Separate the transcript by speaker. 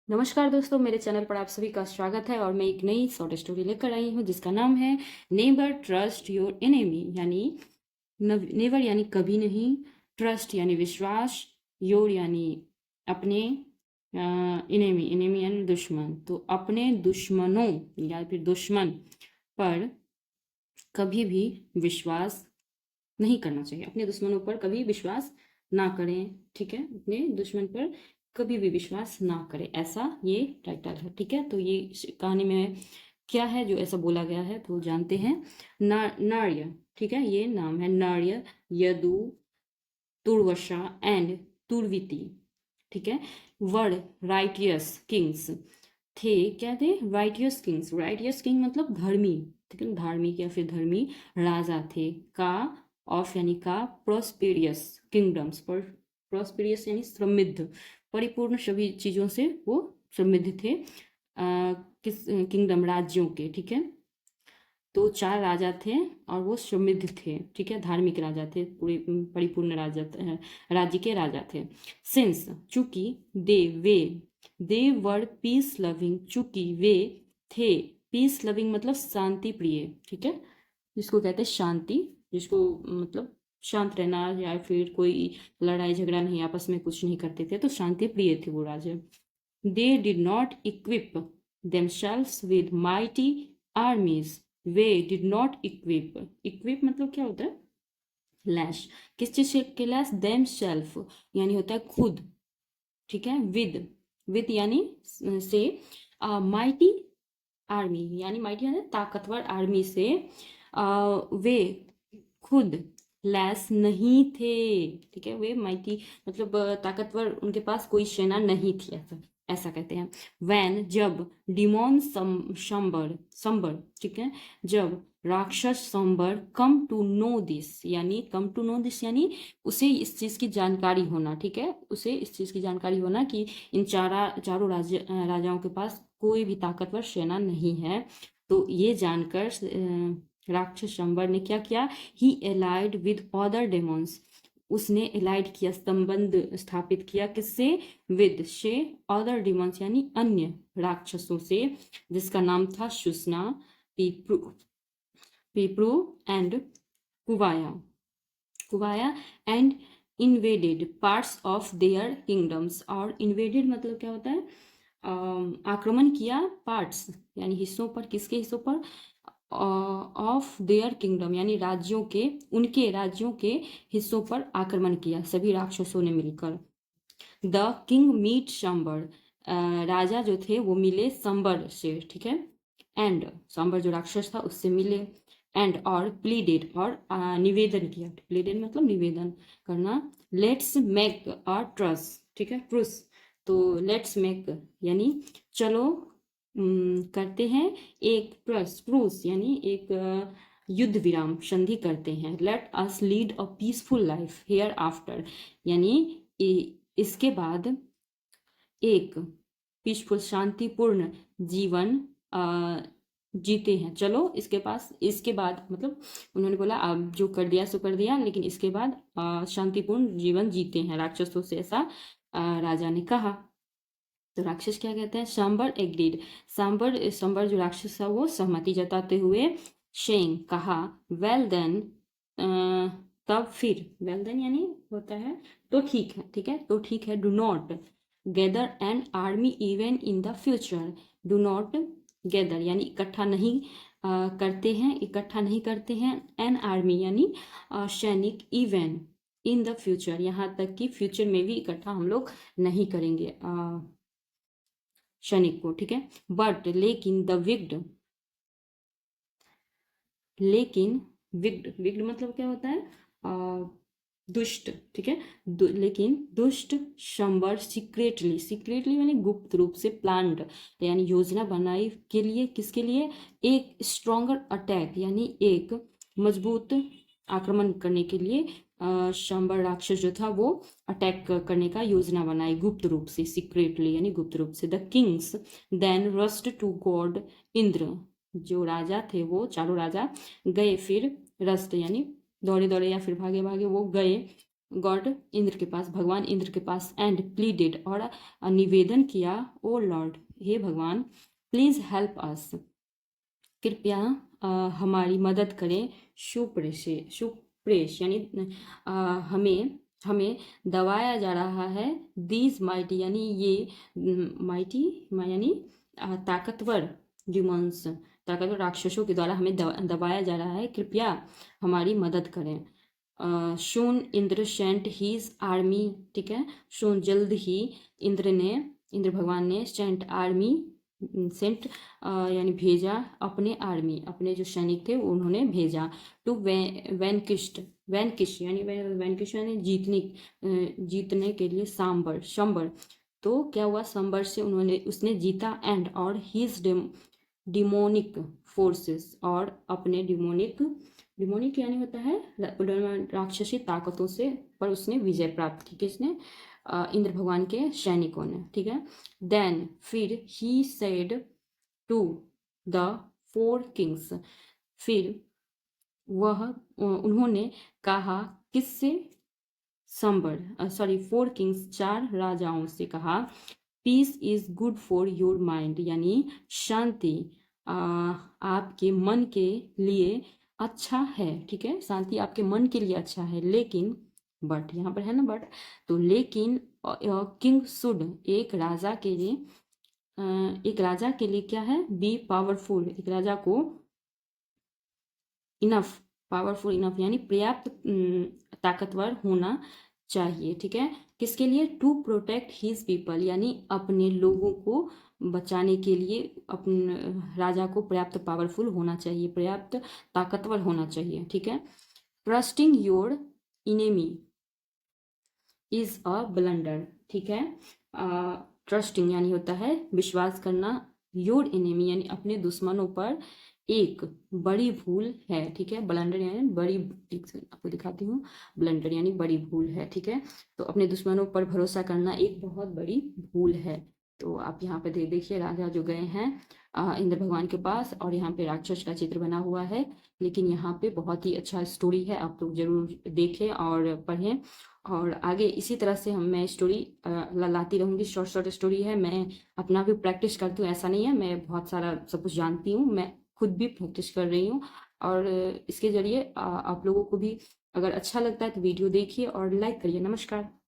Speaker 1: नमस्कार दोस्तों, मेरे चैनल पर आप सभी का स्वागत है और मैं एक नई शॉर्ट स्टोरी लेकर आई हूँ जिसका नाम है नेवर ट्रस्ट योर एनिमी। यानी नेवर यानी कभी नहीं, ट्रस्ट यानी विश्वास, योर यानी अपने, एनिमी एनिमी यानी दुश्मन। तो अपने दुश्मनों या फिर दुश्मन पर कभी भी विश्वास नहीं करना चाहिए। अपने दुश्मनों पर कभी विश्वास ना करें, ठीक है। अपने दुश्मन पर कभी भी विश्वास ना करें, ऐसा ये टाइटल है, ठीक है। तो ये कहानी में क्या है जो ऐसा बोला गया है, तो जानते हैं। नार्य, ठीक है, ये नाम है नार्य, यदु, तुर्वशा एंड तुर्विति, ठीक है। वर्ड राइटियस किंग्स थे, क्या थे? Righteous Kings. राइटियस किंग मतलब धर्मी, ठीक है, धार्मिक या फिर धर्मी राजा थे। का ऑफ यानी का प्रोस्पेरियस किंगडम्स पर, प्रोस्पेरियस यानी समृद्ध, परिपूर्ण सभी चीजों से वो समृद्ध थे। किस किंगडम, राज्यों के, ठीक है। तो 4 राजा थे और वो समृद्ध थे, ठीक है, धार्मिक राजा थे, पूरे परिपूर्ण राजा राज्य के राजा थे। सिंस चूंकि, दे वर पीस लविंग, चूंकि वे थे पीस लविंग मतलब शांति प्रिय, ठीक है, जिसको कहते हैं शांति, जिसको मतलब शांत रहना, या फिर कोई लड़ाई झगड़ा नहीं, आपस में कुछ नहीं करते थे, तो शांति प्रिय थे वो राजा। They did not equip themselves with mighty armies, they did not equip, equip मतलब क्या होता है? लैश। किस चीज के लैश? देम सेल्फ यानी होता है खुद, ठीक है। विद यानी से, माइटी आर्मी यानी माइटी यानी ताकतवर आर्मी से, वे खुद लैस नहीं थे, ठीक है। वे माइटी मतलब ताकतवर, उनके पास कोई सेना नहीं थी, ऐसा ऐसा कहते हैं। वैन जब, डिमोन संबर संबर, ठीक है, जब राक्षस संबर कम टू नो दिस, यानी कम टू नो दिस यानी उसे इस चीज की जानकारी होना, ठीक है, उसे इस चीज की जानकारी होना कि इन चारों राजाओं के पास कोई भी ताकतवर सेना नहीं है। तो ये जानकर राक्षस शंबर ने क्या किया? ही एलाइड विद अदर डेमोन्स, उसने एलाइड किया, संबंध स्थापित किया, किससे? विद से, अदर डिमोन्स यानी अन्य राक्षसों से, जिसका नाम था Shushna, Pipru Pipru and Kuvaya, Kuvaya and invaded parts of their kingdoms. और इन्वेडेड मतलब क्या होता है? आक्रमण किया, पार्ट्स यानी हिस्सों पर, किसके हिस्सों पर? ऑफ देयर किंगडम यानी राज्यों के, उनके राज्यों के हिस्सों पर आक्रमण किया सभी राक्षसों ने मिलकर। द किंग मीट शंबर, राजा जो थे वो मिले संबर से, ठीक है। एंड संबर जो राक्षस था उससे मिले। एंड और प्लीडेड और निवेदन किया, प्लीडेड मतलब निवेदन करना। लेट्स मेक अ ट्रस, ठीक है, ट्रुस। तो लेट्स मेक यानी चलो करते हैं एक ट्रस, ट्रूस यानी एक युद्ध विराम, संधि करते हैं। Let us lead a peaceful life hair after, यानी इसके बाद एक पीसफुल शांतिपूर्ण जीवन जीते हैं। चलो इसके पास, इसके बाद मतलब उन्होंने बोला अब जो कर दिया सो कर दिया, लेकिन इसके बाद शांतिपूर्ण जीवन जीते हैं राक्षसों से, ऐसा राजा ने कहा। तो राक्षस क्या कहते हैं? सांबर एग्रीड, सांबर सांबर जो राक्षस था वो सहमति जताते हुए, शेंग कहा, वेल देन, तब फिर, वेल देन यानी होता है तो ठीक है, ठीक है, तो ठीक है। Do not gather an army even in the future, do not gather यानी इकट्ठा नहीं करते हैं, इकट्ठा नहीं करते हैं, एन आर्मी यानी सैनिक, इवन इन द फ्यूचर यहाँ तक कि फ्यूचर में भी इकट्ठा हम लोग नहीं करेंगे सैनिक को, ठीक है। बट लेकिन द विग्ड, लेकिन विग्ड, विग्ड मतलब क्या होता है? दुष्ट, ठीक है। लेकिन दुष्ट शंबर सीक्रेटली, सीक्रेटली यानी गुप्त रूप से, प्लान्ड यानी योजना बनाई, के लिए, किसके लिए? एक स्ट्रॉन्गर अटैक यानी एक मजबूत आक्रमण करने के लिए शंबर राक्षस जो था वो अटैक करने का योजना बनाई गुप्त रूप से, सीक्रेटली यानी गुप्त रूप से। The kings then rushed to god Indra, जो राजा थे वो चारों राजा गए फिर, रस्ट यानी दौड़े दौड़े या फिर भागे भागे वो गए गॉड इंद्र के पास, भगवान इंद्र के पास, एंड प्लीडेड और निवेदन किया, ओ लॉर्ड हे भगवान, प्लीज हेल्प अस, कृपया हमारी मदद करें, सुप्रेश यानी हमें हमें दबाया जा रहा है, दीज माइटी यानी ये माइटी यानी ताकतवर डिमॉन्स, ताकतवर राक्षसों के द्वारा हमें दबाया जा रहा है, कृपया हमारी मदद करें। शून इंद्र सेंट हीज आर्मी, ठीक है, शून जल्द ही इंद्र भगवान ने सेंट आर्मी, सेंट यानी भेजा, अपने आर्मी, अपने जो सैनिक थे उन्होंने भेजा, टू वैनकिश यानी वैनकिश यानी जीतने के लिए शंबर। तो क्या हुआ, शंबर से उसने जीता, एंड और हीज डिमोनिक फोर्सेस और अपने डिमोनिक यानी होता है राक्षसी ताकतों से पर उसने विजय प्राप्त की, किसने, इंद्र भगवान के सैनिकों ने, ठीक है। देन फिर ही सेड टू द 4 किंग्स, फिर वह उन्होंने कहा, किससे, 4 किंग्स 4 राजाओं से कहा, peace is good for your mind यानी शांति आपके मन के लिए अच्छा है, ठीक है, शांति आपके मन के लिए अच्छा है, लेकिन बट यहाँ पर है ना बट, तो लेकिन किंग शुड एक राजा के लिए क्या है, बी पावरफुल, एक राजा को इनफ, पावरफुल इनफ यानी पर्याप्त ताकतवर होना चाहिए, ठीक है, किसके लिए, टू प्रोटेक्ट हिज पीपल यानी अपने लोगों को बचाने के लिए अपने राजा को पर्याप्त पावरफुल होना चाहिए, पर्याप्त ताकतवर होना चाहिए, ठीक है। Trusting your enemy is a blunder, ठीक है, ट्रस्टिंग यानी होता है विश्वास करना, योर एनिमी यानी अपने दुश्मनों पर एक बड़ी भूल है, ठीक है, ब्लंडर यानी बड़ी, आपको दिखाती हूँ, ब्लंडर यानी बड़ी भूल है, ठीक है, तो अपने दुश्मनों पर भरोसा करना एक बहुत बड़ी भूल है। तो आप यहाँ पे देखिए राजा जो गए हैं इंद्र भगवान के पास, और यहाँ पे राक्षस का चित्र बना हुआ है, लेकिन यहाँ पे बहुत ही अच्छा स्टोरी है, आप लोग जरूर देखें और पढ़ें, और आगे इसी तरह से मैं स्टोरी लाती रहूँगी, शॉर्ट स्टोरी है, मैं अपना भी प्रैक्टिस करती हूँ, ऐसा नहीं है मैं बहुत सारा सब कुछ जानती हूँ, मैं खुद भी प्रैक्टिस कर रही हूँ, और इसके जरिए आप लोगों को भी अगर अच्छा लगता है तो वीडियो देखिए और लाइक करिए। नमस्कार।